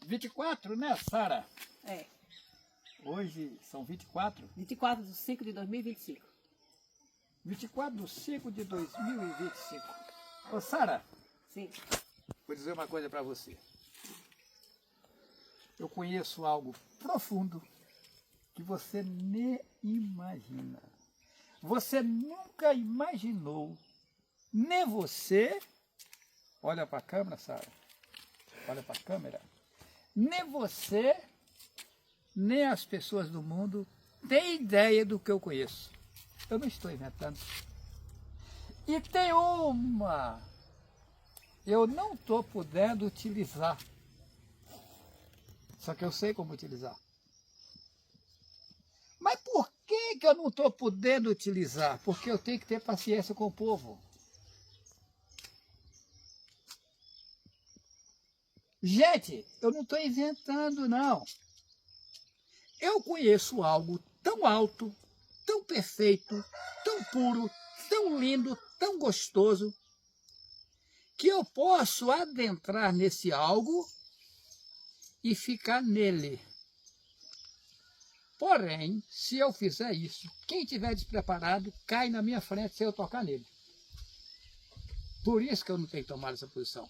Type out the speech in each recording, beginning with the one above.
24, né, Sara? É. Hoje são 24? 24 de 5 de 2025. 24 de 5 de 2025. Ô, Sara, Sim. vou dizer uma coisa para você. Eu conheço algo profundo que você nem imagina. Você nunca imaginou, nem você, olha para a câmera, Sara, olha para a câmera, nem você, nem as pessoas do mundo têm ideia do que eu conheço. Eu não estou inventando. E tem uma, eu não estou podendo utilizar, só que eu sei como utilizar. Mas por que eu não estou podendo utilizar? Porque eu tenho que ter paciência com o povo. Gente, eu não estou inventando, não. Eu conheço algo tão alto, tão perfeito, tão puro, tão lindo, tão gostoso, que eu posso adentrar nesse algo e ficar nele. Porém, se eu fizer isso, quem estiver despreparado cai na minha frente se eu tocar nele. Por isso que eu não tenho que tomar essa posição.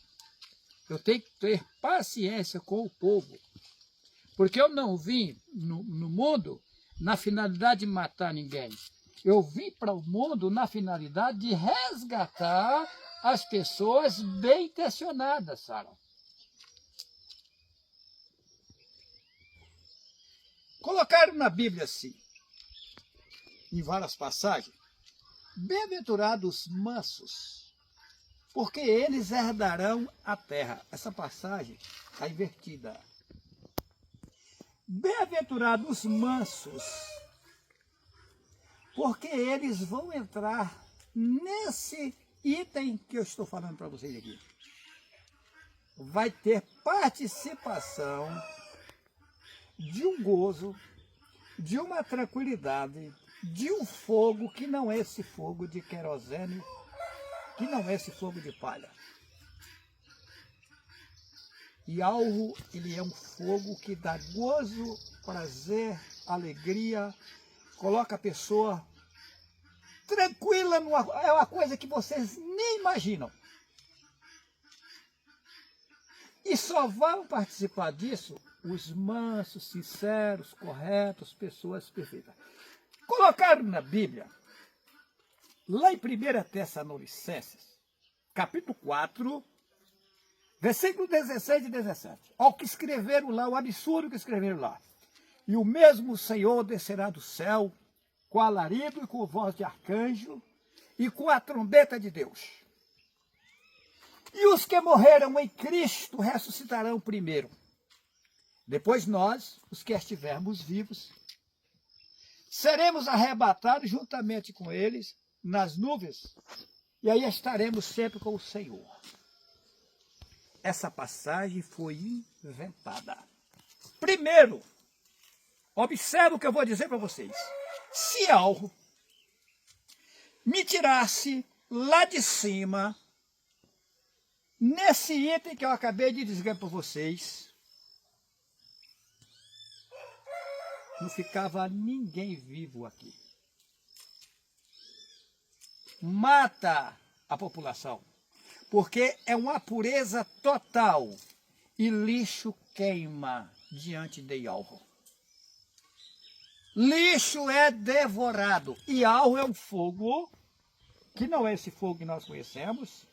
Eu tenho que ter paciência com o povo. Porque eu não vim no mundo na finalidade de matar ninguém. Eu vim para o mundo na finalidade de resgatar as pessoas bem intencionadas, Sara. Colocaram na Bíblia assim, em várias passagens, bem-aventurados mansos, porque eles herdarão a terra. Essa passagem está invertida. Bem-aventurados mansos, porque eles vão entrar nesse item que eu estou falando para vocês aqui. Vai ter participação de um gozo, de uma tranquilidade, de um fogo que não é esse fogo de querosene, que não é esse fogo de palha. E algo, ele é um fogo que dá gozo, prazer, alegria, coloca a pessoa tranquila, é uma coisa que vocês nem imaginam. E só vão participar disso os mansos, sinceros, corretos, pessoas perfeitas. Colocaram na Bíblia, lá em 1 Tessalonicenses, capítulo 4, versículo 16 e 17. Olha o que escreveram lá, o absurdo que escreveram lá. E o mesmo Senhor descerá do céu, com alarido e com voz de arcanjo, e com a trombeta de Deus. E os que morreram em Cristo ressuscitarão primeiro. Depois nós, os que estivermos vivos, seremos arrebatados juntamente com eles nas nuvens, e aí estaremos sempre com o Senhor. Essa passagem foi inventada. Primeiro, observe o que eu vou dizer para vocês. Se algo me tirasse lá de cima, nesse item que eu acabei de dizer para vocês, não ficava ninguém vivo aqui. Mata a população, porque é uma pureza total e lixo queima diante de algo. Lixo é devorado e algo é um fogo, que não é esse fogo que nós conhecemos,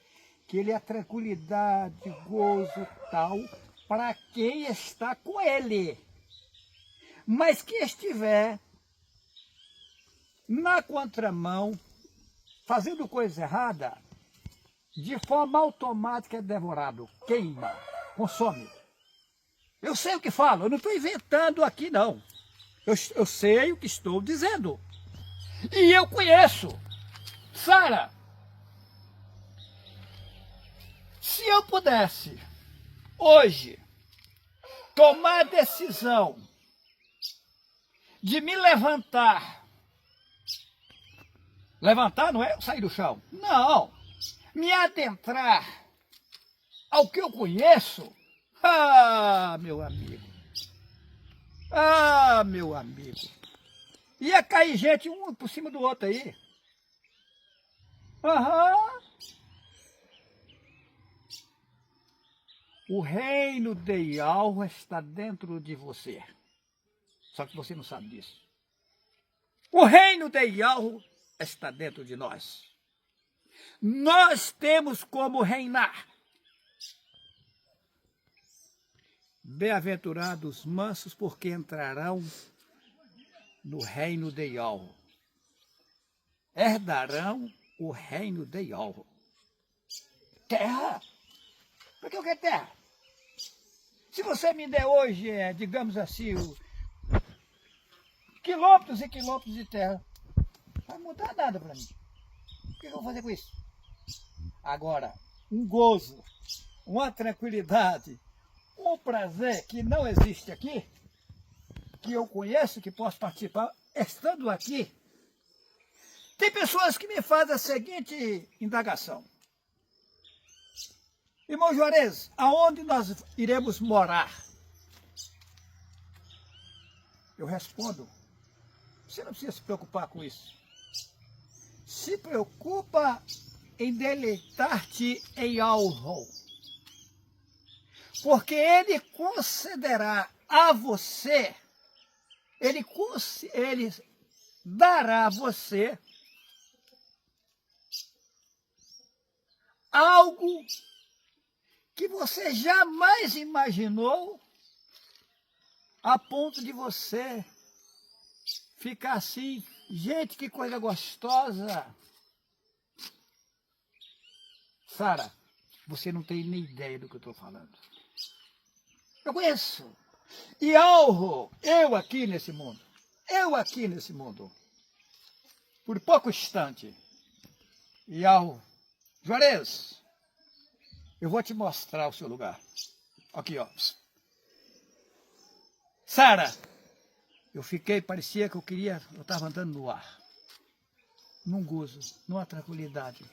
que ele é tranquilidade, gozo tal, para quem está com ele. Mas que estiver na contramão, fazendo coisa errada, de forma automática é devorado, queima, consome. Eu sei o que falo, eu não estou inventando aqui não. Eu sei o que estou dizendo. E eu conheço. Sara, se eu pudesse, hoje, tomar a decisão de me levantar. Levantar não é sair do chão. Não. Me adentrar ao que eu conheço. Ah, meu amigo. Ah, meu amigo. Ia cair gente um por cima do outro aí. Aham. O reino de Yahweh está dentro de você. Só que você não sabe disso. O reino de Yahweh está dentro de nós. Nós temos como reinar. Bem-aventurados mansos, porque entrarão no reino de Yahweh. Herdarão o reino de Yahweh. Terra? Por que eu quero terra? Se você me der hoje, digamos assim, quilômetros e quilômetros de terra, não vai mudar nada para mim. O que eu vou fazer com isso? Agora, um gozo, uma tranquilidade, um prazer que não existe aqui, que eu conheço, que posso participar, estando aqui. Tem pessoas que me fazem a seguinte indagação. Irmão Juarez, aonde nós iremos morar? Eu respondo, você não precisa se preocupar com isso. Se preocupa em deleitar-te em algo. Porque ele concederá a você, ele dará a você algo que você jamais imaginou, a ponto de você ficar assim, gente, que coisa gostosa. Sara, você não tem nem ideia do que eu estou falando. Eu conheço. E algo, eu aqui nesse mundo, por pouco instante, e algo, Juarez, eu vou te mostrar o seu lugar. Aqui, ó. Sara, eu fiquei, parecia que eu estava andando no ar. Num gozo, numa tranquilidade.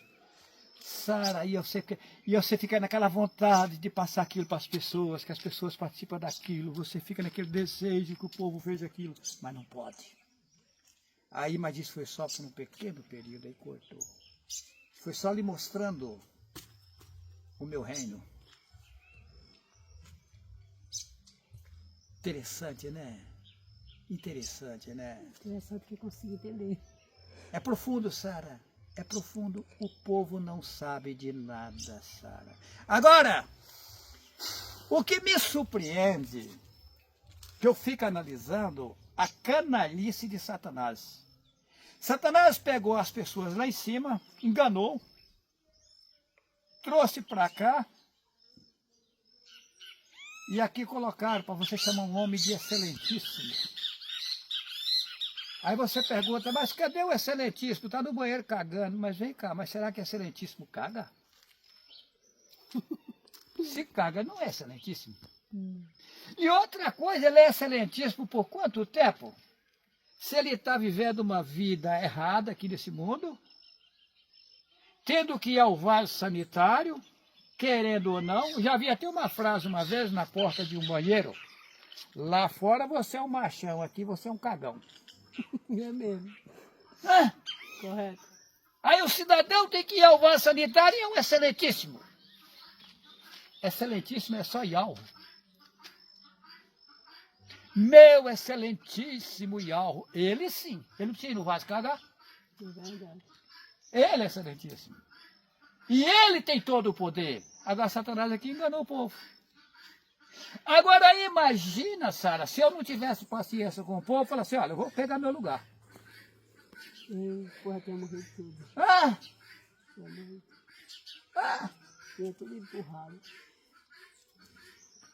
Sara, e você fica naquela vontade de passar aquilo para as pessoas, que as pessoas participam daquilo, você fica naquele desejo que o povo veja aquilo, mas não pode. Aí, mas isso foi só por um pequeno período, aí cortou. Foi só lhe mostrando o meu reino. Interessante, né? Interessante, né? Interessante que eu consigo entender. É profundo, Sara. É profundo. O povo não sabe de nada, Sara. Agora, o que me surpreende, que eu fico analisando, a canalice de Satanás. Satanás pegou as pessoas lá em cima, enganou, trouxe para cá, e aqui colocaram para você chamar um homem de excelentíssimo. Aí você pergunta, mas cadê o excelentíssimo? Está no banheiro cagando. Mas vem cá, mas será que excelentíssimo caga? Se caga, não é excelentíssimo. E outra coisa, ele é excelentíssimo por quanto tempo? Se ele está vivendo uma vida errada aqui nesse mundo, tendo que ir ao vaso sanitário, querendo ou não, já vi até uma frase uma vez na porta de um banheiro, lá fora você é um machão, aqui você é um cagão. É mesmo. Ah, Correto. aí o cidadão tem que ir ao vaso sanitário e é um excelentíssimo. Excelentíssimo é só Yahweh. Meu excelentíssimo Yahweh. Ele sim, ele não precisa ir no vaso cagar. É verdade. Ele é excelentíssimo. E ele tem todo o poder. Agora Satanás aqui enganou o povo. Agora imagina, Sara, se eu não tivesse paciência com o povo, eu falasse assim, olha, eu vou pegar meu lugar. Porra, tinha morrido tudo. Ah! Tinha morrido. Ah! Tinha tudo empurrado.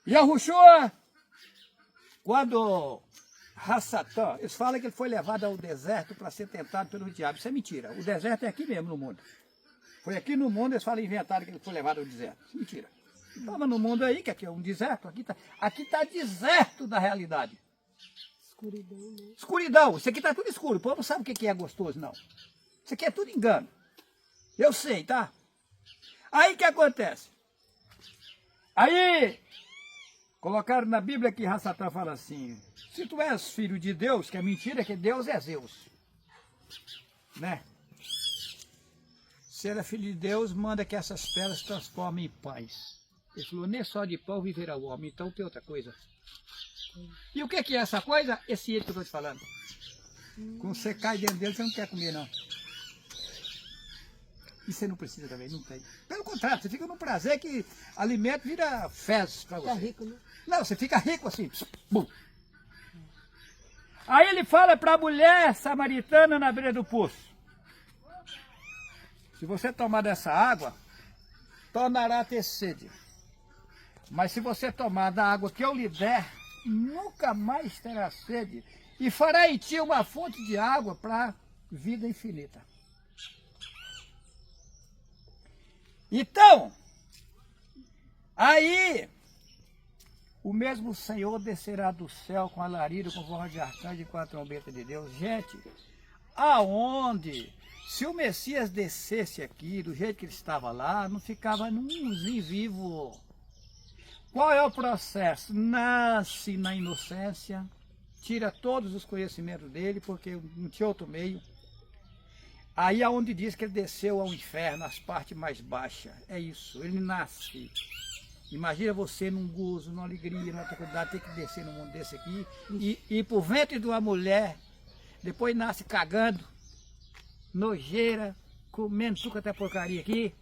Yahushua, quando Hassatã, eles falam que ele foi levado ao deserto para ser tentado pelo diabo. Isso é mentira. O deserto é aqui mesmo no mundo. Foi aqui no mundo, eles falam, inventaram que ele foi levado ao deserto. Isso é mentira. Estava no mundo aí, que aqui é um deserto, aqui tá deserto da realidade. Escuridão, né? Escuridão, isso aqui está tudo escuro, o povo não sabe o que é gostoso, não. Isso aqui é tudo engano. Eu sei, tá? Aí o que acontece? Aí Colocaram na Bíblia que Satã fala assim, se tu és filho de Deus, que é mentira, que Deus é Zeus. Né? Se ele é filho de Deus, manda que essas pedras se transformem em pães. Ele falou, nem só de pão viverá o homem, então tem outra coisa. E o que é essa coisa? Esse ele que eu estou te falando. Quando você cai dentro dele, você não quer comer, não. E você não precisa também, não tem. Pelo contrário, você fica num prazer que alimento vira fezes para você. Fica rico, né? Não, você fica rico assim. Bum. Aí ele fala para a mulher samaritana na beira do poço. Se você tomar dessa água, tornará a ter sede. Mas se você tomar da água que eu lhe der, nunca mais terá sede. E fará em ti uma fonte de água para vida infinita. Então, aí, o mesmo Senhor descerá do céu com alarido, com voz de arcanjo e com a trombeta de Deus. Gente, aonde, se o Messias descesse aqui, do jeito que ele estava lá, não ficava nenhumzinho vivo. Qual é o processo? Nasce na inocência, tira todos os conhecimentos dele, porque não tinha outro meio. Aí é onde diz que ele desceu ao inferno, as partes mais baixas. É isso, ele nasce. Imagina você num gozo, numa alegria, numa tranquilidade, ter que descer num mundo desse aqui e ir por ventre de uma mulher, depois nasce cagando, nojeira, comendo tudo até porcaria aqui,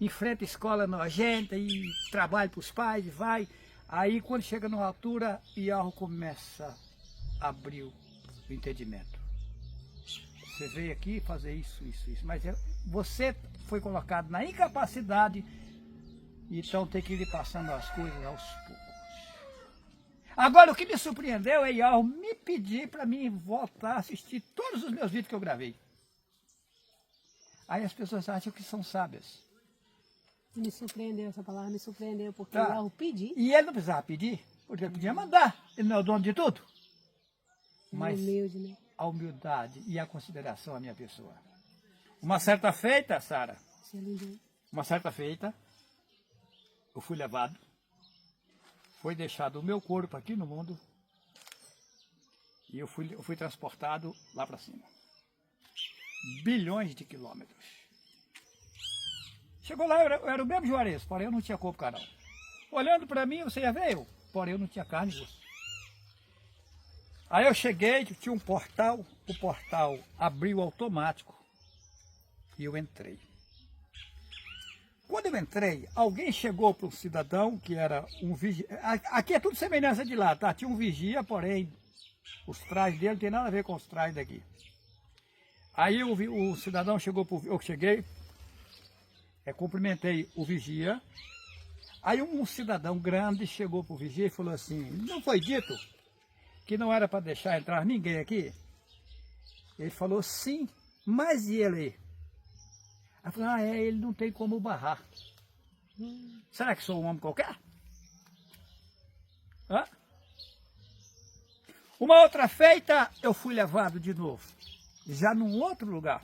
enfrenta escola nojenta e trabalha para os pais e vai. Aí quando chega numa altura, Iarro começa a abrir o entendimento. Você veio aqui fazer isso, mas você foi colocado na incapacidade, então tem que ir passando as coisas aos poucos. Agora, o que me surpreendeu é Iarro me pedir para mim voltar a assistir todos os meus vídeos que eu gravei. Aí as pessoas acham que são sábias. Me surpreendeu essa palavra, me surpreendeu, porque Tá. Iarro pedi. E ele não precisava pedir, porque ele podia mandar. Ele não é o dono de tudo. Mas Humilde, né? a humildade e a consideração à minha pessoa. Uma certa feita, Sara, Isso é lindo. uma certa feita, eu fui levado, foi deixado o meu corpo aqui no mundo e eu fui transportado lá para cima. Bilhões de quilômetros. Chegou lá, eu era o mesmo Juarez, porém eu não tinha corpo carão. Olhando para mim, você já veio, porém eu não tinha carne e osso. Aí eu cheguei, tinha um portal, o portal abriu automático e eu entrei. Quando eu entrei, alguém chegou para um cidadão que era um vigia. Aqui é tudo semelhança de lá, tá? Tinha um vigia, porém os trajes dele não tem nada a ver com os trajes daqui. Aí o cidadão chegou para eu cheguei, cumprimentei o vigia. Aí um cidadão grande chegou para o vigia e falou assim, não foi dito que não era para deixar entrar ninguém aqui? Ele falou, sim, mas e ele? Aí falou, ele não tem como barrar. Será que sou um homem qualquer? Hã? Uma outra feita, eu fui levado de novo, já num outro lugar.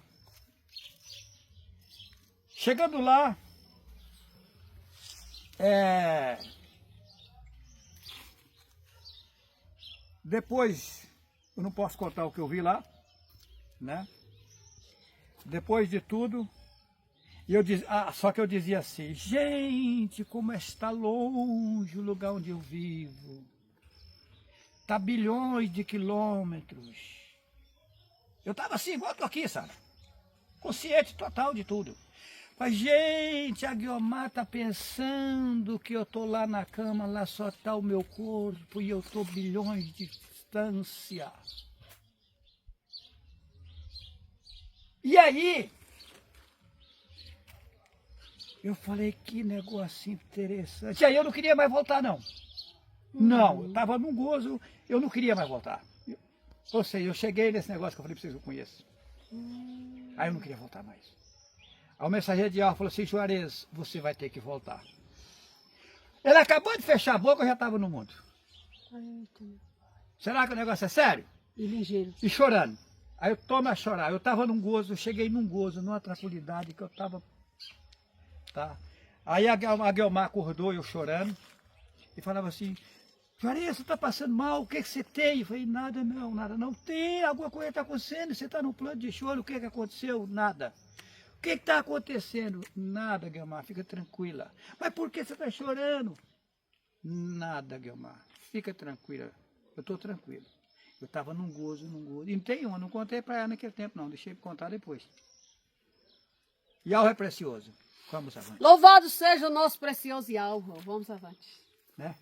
Chegando lá, depois, eu não posso contar o que eu vi lá, né? Depois de tudo, só que eu dizia assim, gente, como está longe o lugar onde eu vivo. Está bilhões de quilômetros. Eu estava assim, igual estou aqui, sabe? Consciente total de tudo. Mas, gente, a Guiomar está pensando que eu estou lá na cama, lá só está o meu corpo e eu estou bilhões de distância. E aí, eu falei, que negócio interessante. Aí eu não queria mais voltar, não. Não, eu estava num gozo, eu não queria mais voltar. Ou seja, eu cheguei nesse negócio que eu falei para vocês que eu conheço. Aí eu não queria voltar mais. Aí o mensageiro de Iarro falou assim, Juarez, você vai ter que voltar. Ele acabou de fechar a boca, eu já estava no mundo. Será que o negócio é sério? E ligeiro. E chorando. Aí eu torno a chorar. Eu estava num gozo, eu cheguei num gozo, numa tranquilidade que eu estava... Tá? Aí a Guiomar acordou, eu chorando. E falava assim, Juarez, você está passando mal, o que, que você tem? Eu falei, nada não. Tem, alguma coisa está acontecendo, você está no plano de choro, o que, que aconteceu? Nada. O que está acontecendo? Nada, Guilmar, fica tranquila. Mas por que você está chorando? Nada, Guilmar, fica tranquila. Eu estou tranquilo. Eu estava num gozo. E não tem uma, não contei para ela naquele tempo não, deixei para contar depois. Yahweh é precioso. Vamos avante. Louvado seja o nosso precioso Yahweh. Vamos avante. Né?